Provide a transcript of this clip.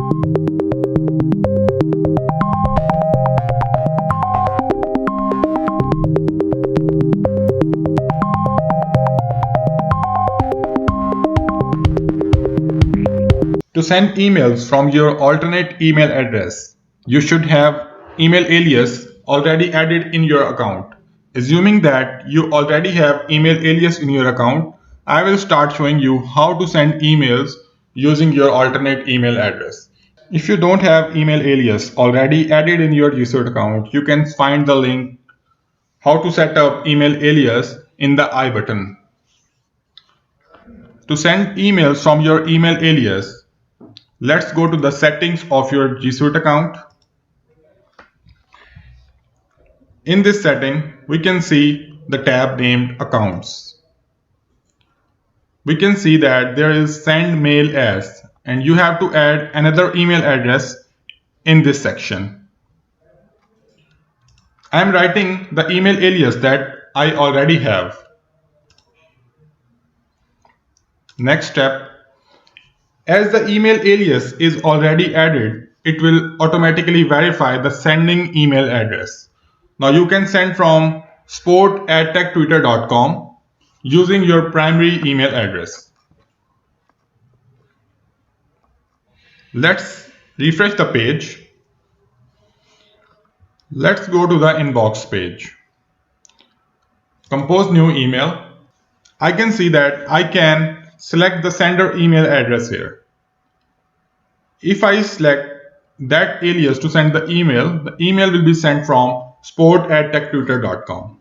To send emails from your alternate email address, you should have email alias already added in your account. Assuming that you already have email alias in your account, I will start showing you how to send emails using your alternate email address. If you don't have email alias already added in your gsuite account, you can find the link how to set up email alias in the I button. To send emails from your email alias, let's go to the settings of your gsuite account. In this setting, we can see the tab named Accounts. We can see that there is Send Mail As, and you have to add another email address in this section. I am writing the email alias that I already have. Next step, as the email alias is already added, it will automatically verify the sending email address. Now you can send from sport@techtwitter.com using your primary email address. Let's refresh the page. Let's go to the inbox page. Compose new email. I can see that I can select the sender email address here. If I select that alias to send the email will be sent from sport@techtwitter.com.